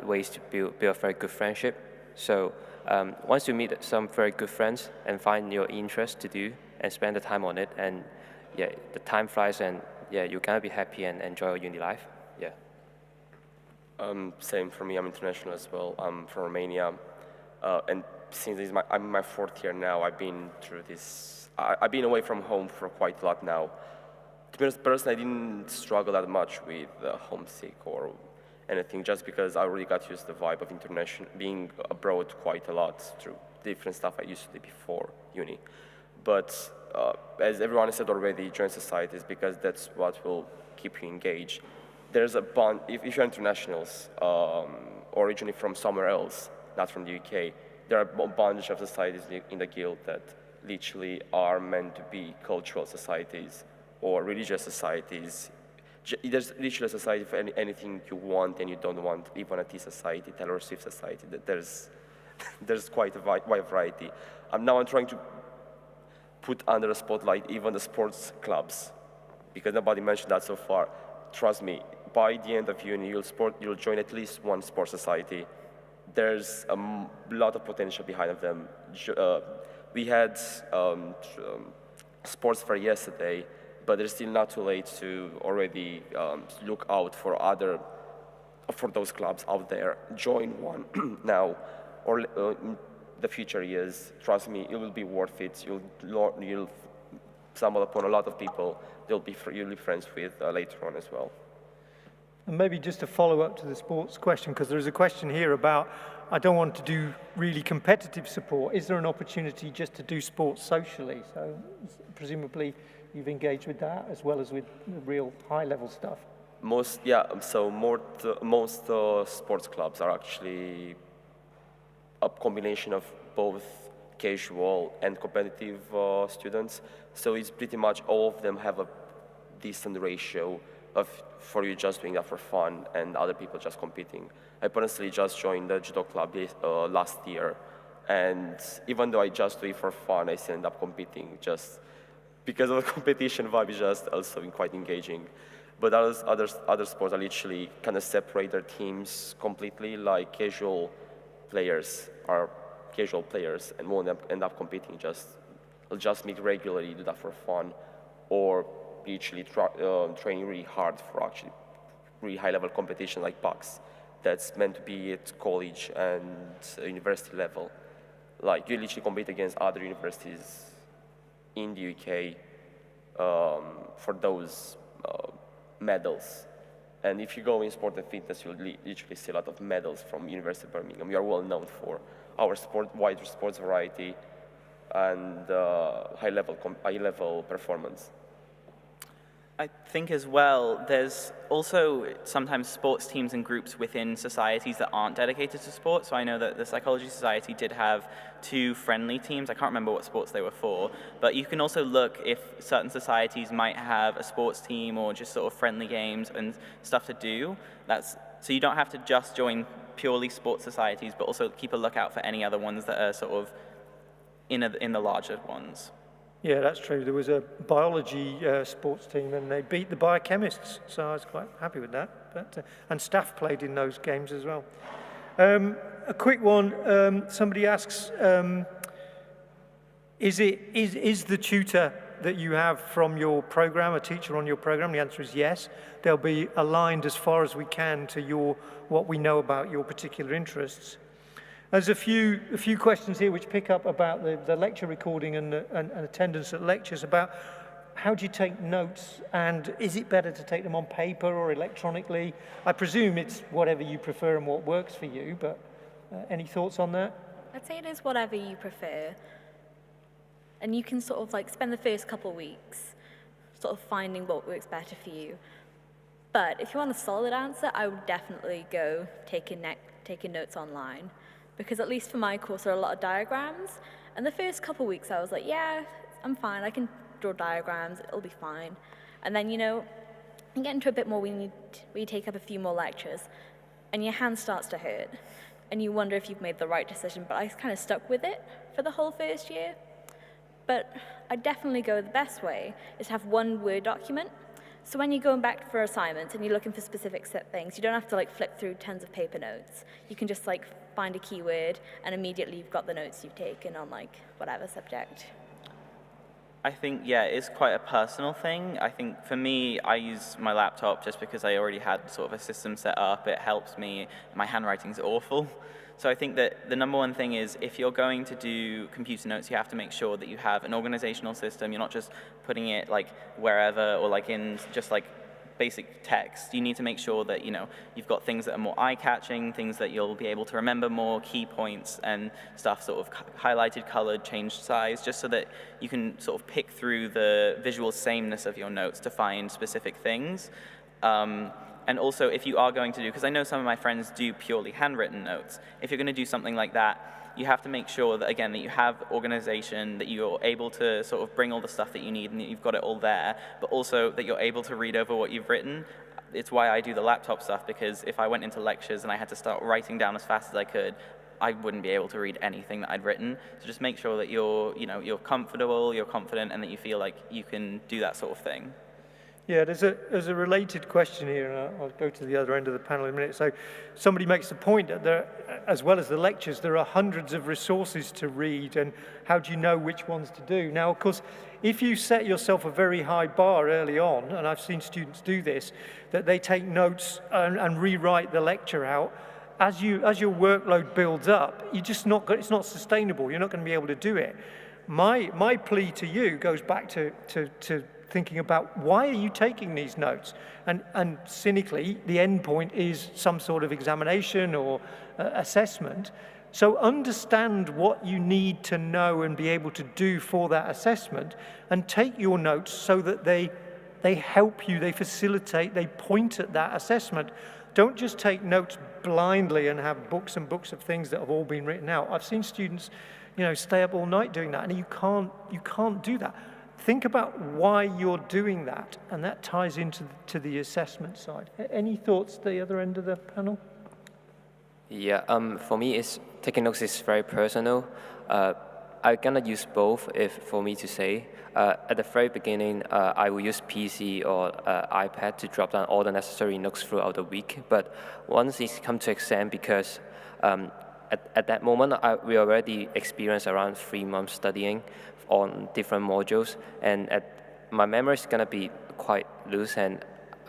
ways to build a very good friendship. So once you meet some very good friends and find your interest to do and spend the time on it, and yeah, the time flies, and yeah, you can be happy and enjoy your uni life. Yeah. Same for me. I'm international as well. I'm from Romania, and since I'm in my fourth year now, I've been through this. I've been away from home for quite a lot now. To be honest, personally, I didn't struggle that much with homesick or anything, just because I already got used to the vibe of being abroad quite a lot through different stuff I used to do before uni. But as everyone has said already, join societies because that's what will keep you engaged. There's a bond, if you're internationals, originally from somewhere else, not from the UK, there are a bunch of societies in the guild that literally are meant to be cultural societies or religious societies. There's literally a society for anything you want and you don't want, even a tea society, Taylor Swift society. There's quite a wide variety. I'm trying to put under a spotlight even the sports clubs, because nobody mentioned that so far. Trust me, by the end of uni, you'll join at least one sports society. There's a lot of potential behind them. We had sports fair yesterday, but it's still not too late to already look out for those clubs out there. Join one now, or in the future years. Trust me, it will be worth it. You'll stumble upon a lot of people you'll be friends with later on as well. And maybe just to follow up to the sports question, because there's a question here about, I don't want to do really competitive support. Is there an opportunity just to do sports socially? So presumably you've engaged with that as well as with the real high-level stuff. Most sports clubs are actually a combination of both casual and competitive students. So it's pretty much all of them have a decent ratio for you just doing that for fun and other people just competing. I personally just joined the judo club last year, and even though I just do it for fun, I still end up competing just because of the competition vibe is just also quite engaging. But other sports are literally kind of separate their teams completely, like casual players are casual players and won't end up competing, they'll just meet regularly, do that for fun, or literally train really hard for actually really high-level competition like PAX that's meant to be at college and university level. Like, you literally compete against other universities in the UK for those medals. And if you go in sport and fitness, you'll literally see a lot of medals from University of Birmingham. We are well known for our wider sports variety. and high-level performance. I think as well, there's also sometimes sports teams and groups within societies that aren't dedicated to sports. So I know that the Psychology Society did have 2 friendly teams. I can't remember what sports they were for, but you can also look if certain societies might have a sports team or just sort of friendly games and stuff to do. So you don't have to just join purely sports societies, but also keep a lookout for any other ones that are sort of in the larger ones. Yeah, that's true. There was a biology sports team and they beat the biochemists, so I was quite happy with that. But, and staff played in those games as well. A quick one, somebody asks, is the tutor that you have from your program a teacher on your program? The answer is yes. They'll be aligned as far as we can to what we know about your particular interests. There's a few questions here which pick up about the lecture recording and attendance at lectures, about how do you take notes, and is it better to take them on paper or electronically? I presume it's whatever you prefer and what works for you, but any thoughts on that? I'd say it is whatever you prefer. And you can sort of like spend the first couple of weeks sort of finding what works better for you. But if you want a solid answer, I would definitely go taking notes online. Because at least for my course, there are a lot of diagrams. And the first couple of weeks, I was like, yeah, I'm fine. I can draw diagrams. It'll be fine. And then, you get into a bit more when you take up a few more lectures, and your hand starts to hurt. And you wonder if you've made the right decision. But I kind of stuck with it for the whole first year. But I definitely go the best way is to have one Word document. So when you're going back for assignments and you're looking for specific set things, you don't have to flip through tons of paper notes. You can just find a keyword and immediately you've got the notes you've taken on whatever subject. I think, yeah, it's quite a personal thing. I think for me, I use my laptop just because I already had sort of a system set up. It helps me. My handwriting's awful. So I think that the number one thing is if you're going to do computer notes, you have to make sure that you have an organizational system. You're not just putting it wherever or in just basic text. You need to make sure that you've got things that are more eye-catching, things that you'll be able to remember more, key points and stuff sort of highlighted, colored, changed size, just so that you can sort of pick through the visual sameness of your notes to find specific things. And also, if you are going to do, because I know some of my friends do purely handwritten notes, if you're going to do something like that, you have to make sure that, again, that you have organization, that you're able to sort of bring all the stuff that you need and that you've got it all there, but also that you're able to read over what you've written. It's why I do the laptop stuff, because if I went into lectures and I had to start writing down as fast as I could, I wouldn't be able to read anything that I'd written. So just make sure that you're comfortable, you're confident, and that you feel like you can do that sort of thing. Yeah, there's a related question here, and I'll go to the other end of the panel in a minute. So somebody makes the point that there, as well as the lectures, there are hundreds of resources to read, and how do you know which ones to do? Now, of course, if you set yourself a very high bar early on, and I've seen students do this, that they take notes and rewrite the lecture out, as your workload builds up, it's not sustainable. You're not going to be able to do it. My plea to you goes back to thinking about why are you taking these notes? And cynically, the end point is some sort of examination or assessment. So understand what you need to know and be able to do for that assessment, and take your notes so that they help you, they facilitate, they point at that assessment. Don't just take notes blindly and have books and books of things that have all been written out. I've seen students, stay up all night doing that, and you can't do that. Think about why you're doing that, and that ties into the assessment side. Any thoughts at the other end of the panel? Yeah, for me, taking notes is very personal. I'm gonna use both, for me to say. At the very beginning, I will use PC or iPad to drop down all the necessary notes throughout the week. But once it's come to exam, because at that moment, we already experienced around 3 months studying on different modules, and my memory is gonna be quite loose, and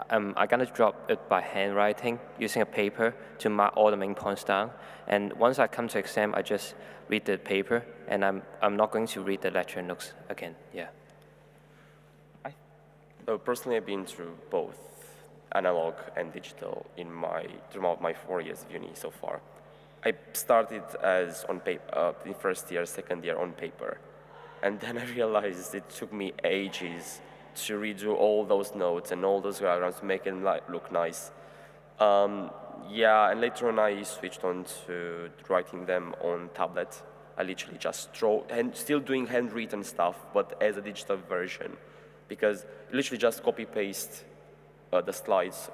I'm gonna drop it by handwriting using a paper to mark all the main points down. And once I come to exam, I just read the paper, and I'm not going to read the lecture notes again. Yeah. Personally, I've been through both analog and digital throughout my 4 years of uni so far. I started as on paper, in first year, second year on paper. And then I realized it took me ages to redo all those notes and all those diagrams to make them look nice. Yeah, and later on I switched on to writing them on tablet. I literally just draw, and still doing handwritten stuff, but as a digital version. Because you literally just copy-paste the slides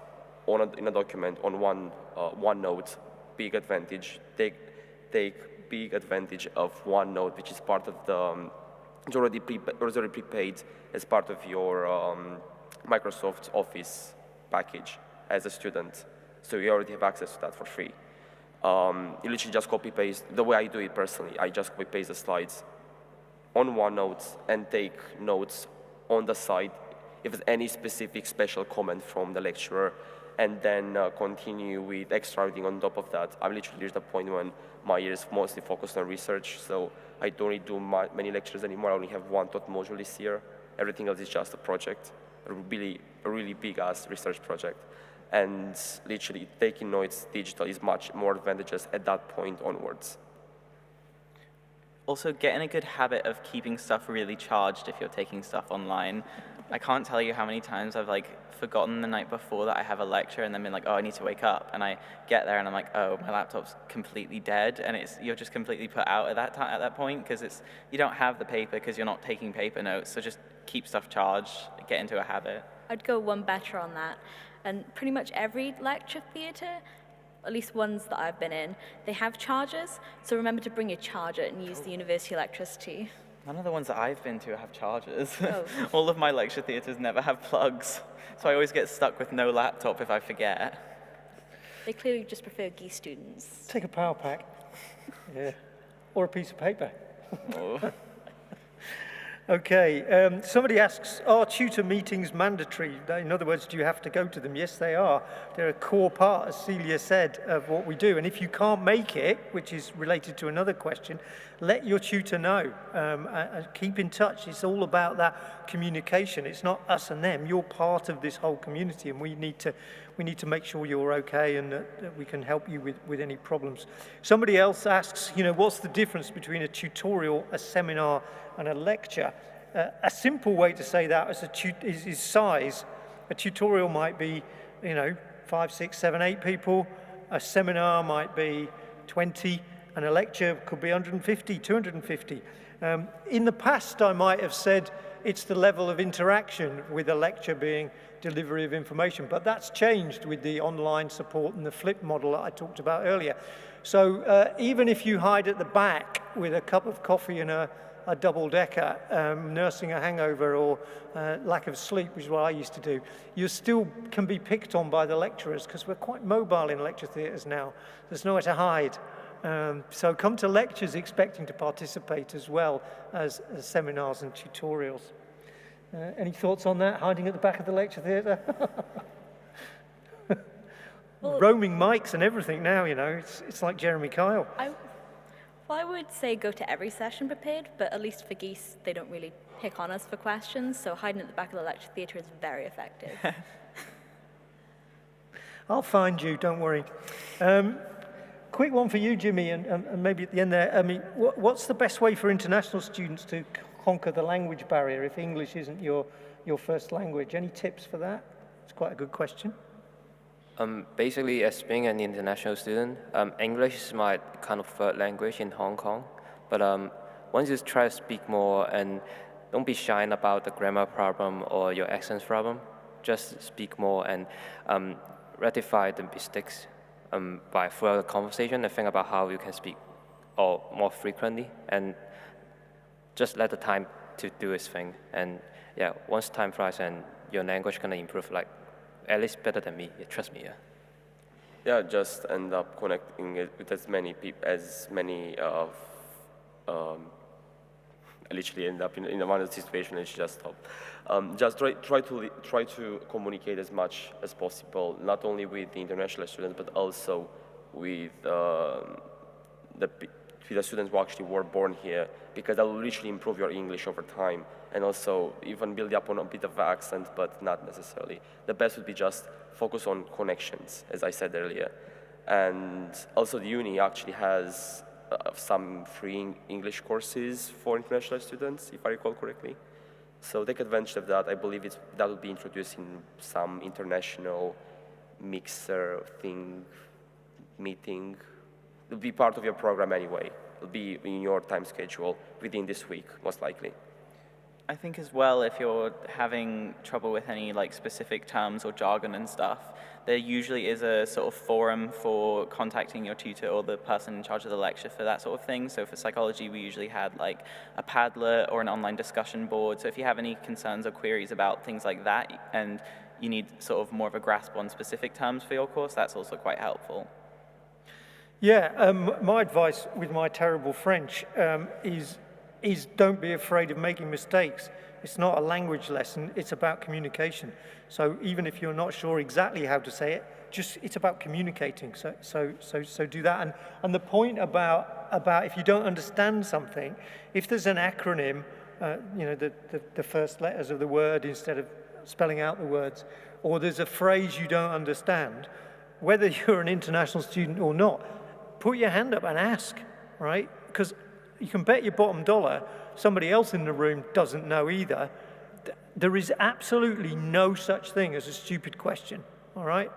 in a document on OneNote. Big advantage. Take big advantage of OneNote, which is part of the, it's already prepaid as part of your Microsoft Office package as a student. So you already have access to that for free. You literally just copy-paste, the way I do it personally, I just copy-paste the slides on OneNote and take notes on the side if there's any specific special comment from the lecturer, and then continue with extra reading on top of that. I'm literally reached the point when my year is mostly focused on research, so I don't really do many lectures anymore. I only have one taught module this year. Everything else is just a project, a really big-ass research project. And literally taking notes digital is much more advantageous at that point onwards. Also, get in a good habit of keeping stuff really charged if you're taking stuff online. I can't tell you how many times I've forgotten the night before that I have a lecture and then been like, oh, I need to wake up. And I get there and I'm like, oh, my laptop's completely dead. And you're just completely put out at that point because you don't have the paper because you're not taking paper notes. So just keep stuff charged, get into a habit. I'd go one better on that. And pretty much every lecture theatre, at least ones that I've been in, they have chargers. So remember to bring your charger and use the university electricity. None of the ones that I've been to have chargers. Oh. All of my lecture theatres never have plugs. So I always get stuck with no laptop if I forget. They clearly just prefer geese students. Take a power pack. Yeah. Or a piece of paper. Oh. Okay, somebody asks, are tutor meetings mandatory? In other words, do you have to go to them? Yes, they are. They're a core part, as Celia said, of what we do. And if you can't make it, which is related to another question, let your tutor know. Keep in touch. It's all about that communication. It's not us and them. You're part of this whole community, and we need to make sure you're okay and that we can help you with any problems. Somebody else asks, what's the difference between a tutorial, a seminar, and a lecture? A simple way to say that is size. A tutorial might be, 5, 6, 7, 8 people. A seminar might be 20, and a lecture could be 150, 250. In the past, I might have said it's the level of interaction, with a lecture being delivery of information, but that's changed with the online support and the flip model that I talked about earlier. So even if you hide at the back with a cup of coffee and a double-decker, nursing a hangover or lack of sleep, which is what I used to do, you still can be picked on by the lecturers because we're quite mobile in lecture theatres now. There's nowhere to hide. So come to lectures expecting to participate as well as seminars and tutorials. Any thoughts on that, hiding at the back of the lecture theatre? Well, roaming mics and everything now, it's like Jeremy Kyle. I would say go to every session prepared, but at least for geese, they don't really pick on us for questions, so hiding at the back of the lecture theatre is very effective. I'll find you, don't worry. Quick one for you, Jimmy, and maybe at the end there. I mean, what's the best way for international students to conquer the language barrier if English isn't your first language? Any tips for that? It's quite a good question. Basically, as being an international student, English is my kind of third language in Hong Kong. But once you try to speak more, and don't be shy about the grammar problem or your accent problem, just speak more and rectify the mistakes by throughout the conversation and think about how you can speak more frequently, and just let the time to do its thing. And yeah, once time flies and your language gonna improve, at least better than me. Yeah, trust me. Yeah. Yeah, just end up connecting it with as many people, literally end up in one situation. It's just stop. Just try to communicate as much as possible, not only with the international students, but also with the students who actually were born here, because that will literally improve your English over time, and also even build up on a bit of accent, but not necessarily. The best would be just focus on connections, as I said earlier. And also the uni actually has some free English courses for international students, if I recall correctly. So take advantage of that. I believe that will be introduced in some international mixer thing, meeting. It'll be part of your program anyway. It'll be in your time schedule within this week, most likely. I think as well, if you're having trouble with any like specific terms or jargon and stuff, there usually is a sort of forum for contacting your tutor or the person in charge of the lecture for that sort of thing. So for psychology, we usually had like a Padlet or an online discussion board. So if you have any concerns or queries about things like that and you need sort of more of a grasp on specific terms for your course, that's also quite helpful. Yeah, my advice with my terrible French is don't be afraid of making mistakes. It's not a language lesson, it's about communication. So even if you're not sure exactly how to say it, it's about communicating. So do that. And the point about if you don't understand something, if there's an acronym, the first letters of the word instead of spelling out the words, or there's a phrase you don't understand, whether you're an international student or not, put your hand up and ask, right? Because you can bet your bottom dollar somebody else in the room doesn't know either. There is absolutely no such thing as a stupid question, all right?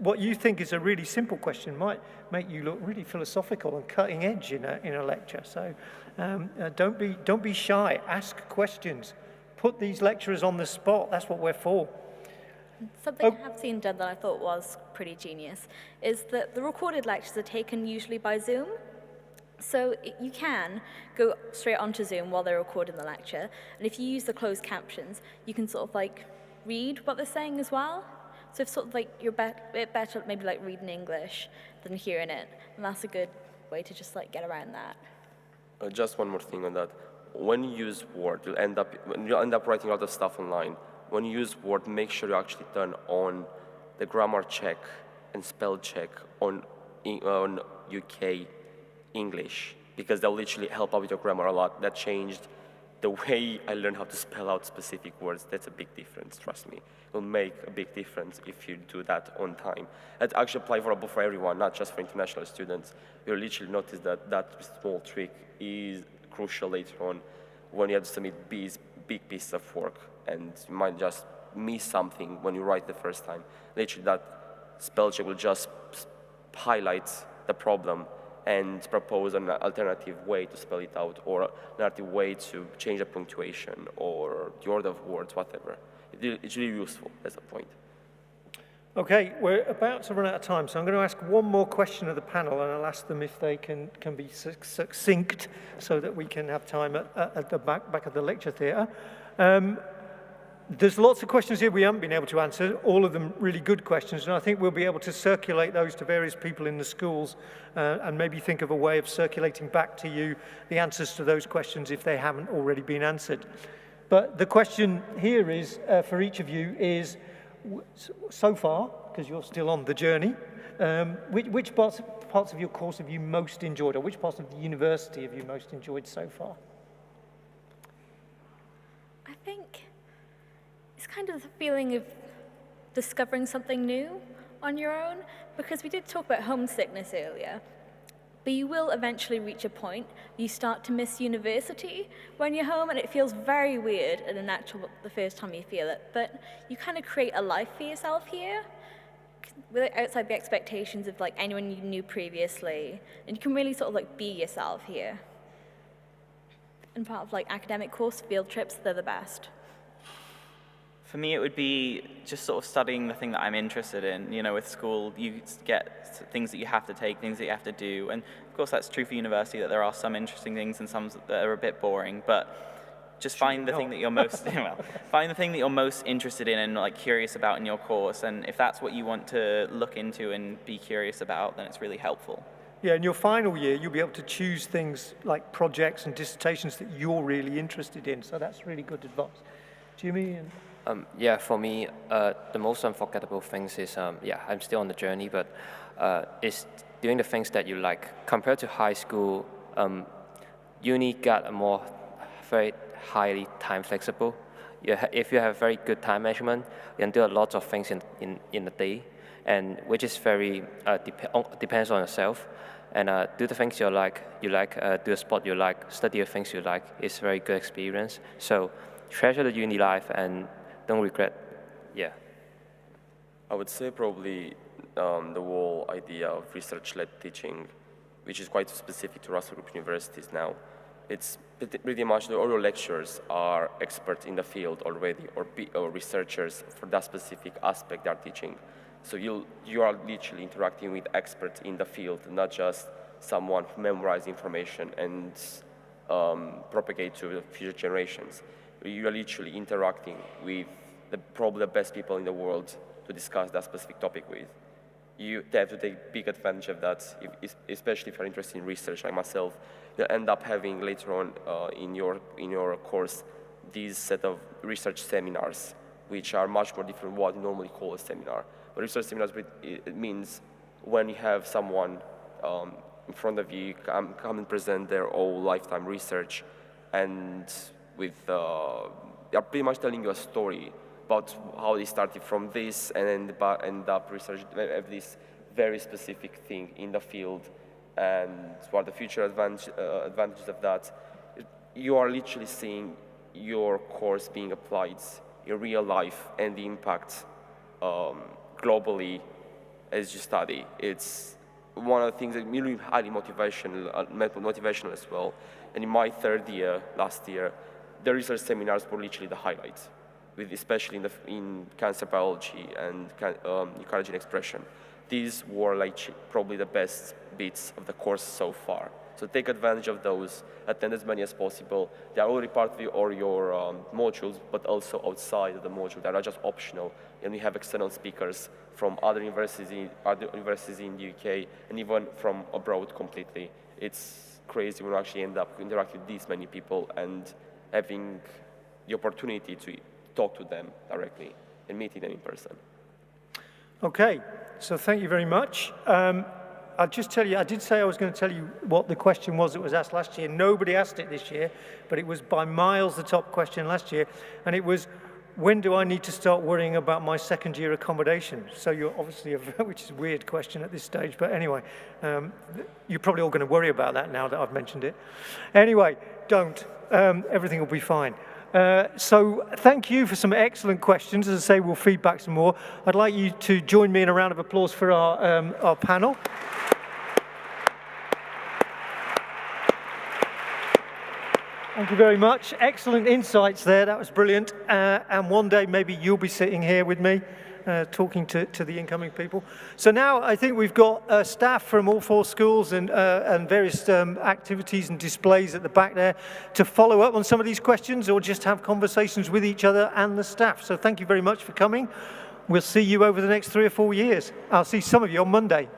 What you think is a really simple question might make you look really philosophical and cutting edge in a lecture. So don't be shy. Ask questions. Put these lecturers on the spot. That's what we're for. Something I have seen done that I thought was pretty genius is that the recorded lectures are taken usually by Zoom. So you can go straight onto Zoom while they're recording the lecture, and if you use the closed captions, you can sort of like read what they're saying as well. So if sort of like you're bit better maybe like reading English than hearing it, and that's a good way to just like get around that. Just one more thing on that. When you use Word, you'll end up writing a lot of stuff online. When you use Word, make sure you actually turn on the grammar check and spell check on UK English, because they'll literally help out with your grammar a lot. That changed the way I learned how to spell out specific words. That's a big difference, trust me. It will make a big difference if you do that on time. That actually applies for everyone, not just for international students. You'll literally notice that small trick is crucial later on when you have to submit big pieces of work, and you might just miss something when you write the first time. Literally, that spell check will just highlight the problem and propose an alternative way to spell it out, or an alternative way to change the punctuation or the order of words, whatever. It's really useful, that's the point. Okay, we're about to run out of time, so I'm going to ask one more question of the panel, and I'll ask them if they can be succinct so that we can have time at the back of the lecture theatre. There's lots of questions here we haven't been able to answer, all of them really good questions, and I think we'll be able to circulate those to various people in the schools and maybe think of a way of circulating back to you the answers to those questions if they haven't already been answered. But the question here is, for each of you, is, so far, because you're still on the journey, which parts of your course have you most enjoyed, or which parts of the university have you most enjoyed so far? I think it's kind of the feeling of discovering something new on your own, because we did talk about homesickness earlier, but you will eventually reach a point you start to miss university when you're home, and it feels very weird and unnatural the first time you feel it, but you kind of create a life for yourself here outside the expectations of like anyone you knew previously, and you can really sort of like be yourself here. And part of like academic course field trips, they're the best. For me, it would be just sort of studying the thing that I'm interested in. You know, with school, you get things that you have to take, things that you have to do. And of course, that's true for university, that there are some interesting things and some that are a bit boring. But just find the thing that you're most, find the thing that you're most interested in and like curious about in your course. And if that's what you want to look into and be curious about, then it's really helpful. Yeah, in your final year, you'll be able to choose things like projects and dissertations that you're really interested in. So that's really good advice. Jimmy? Yeah, for me, the most unforgettable things is, I'm still on the journey, but it's doing the things that you like. Compared to high school, uni got a more very highly time flexible. If you have very good time management, you can do a lot of things in a day. and which is very depends on yourself. And do the things you like, do a sport you like, study the things you like. It's a very good experience. So treasure the uni life and don't regret. Yeah. I would say probably the whole idea of research-led teaching, which is quite specific to Russell Group universities now. It's pretty much all your lecturers are experts in the field already, or researchers for that specific aspect they're teaching. So you are literally interacting with experts in the field, not just someone who memorizes information and propagate to the future generations. You are literally interacting with probably the best people in the world to discuss that specific topic with. You have to take big advantage of that, especially if you're interested in research like myself. You'll end up having later on in your course these set of research seminars, which are much more different from what you normally call a seminar. But research seminars, it means when you have someone in front of you, come and present their whole lifetime research, and they're pretty much telling you a story about how they started from this and end up researching this very specific thing in the field, and what the future advantages of that. You are literally seeing your course being applied in real life and the impact globally as you study. It's one of the things that really highly motivational as well. And in my third year, last year, the research seminars were literally the highlights, especially in cancer biology and eukaryotic gene expression. These were probably the best bits of the course so far. So take advantage of those, attend as many as possible. They are already part of your modules, but also outside of the module. They are not just optional. And we have external speakers from other universities in the UK, and even from abroad completely. It's crazy when you actually end up interacting with these many people and having the opportunity to talk to them directly and meeting them in person. Okay, so thank you very much. I'll just tell you, I did say I was going to tell you what the question was that was asked last year. Nobody asked it this year, but it was by miles the top question last year, and it was, when do I need to start worrying about my second year accommodation? So you're obviously, which is a weird question at this stage, but anyway, you're probably all going to worry about that now that I've mentioned it. Anyway, don't. Everything will be fine. So thank you for some excellent questions. As I say, we'll feed back some more. I'd like you to join me in a round of applause for our panel. Thank you very much. Excellent insights there. That was brilliant. And one day, maybe you'll be sitting here with me, talking to the incoming people. So now I think we've got staff from all 4 schools and various activities and displays at the back there to follow up on some of these questions or just have conversations with each other and the staff. So thank you very much for coming. We'll see you over the next 3 or 4 years. I'll see some of you on Monday.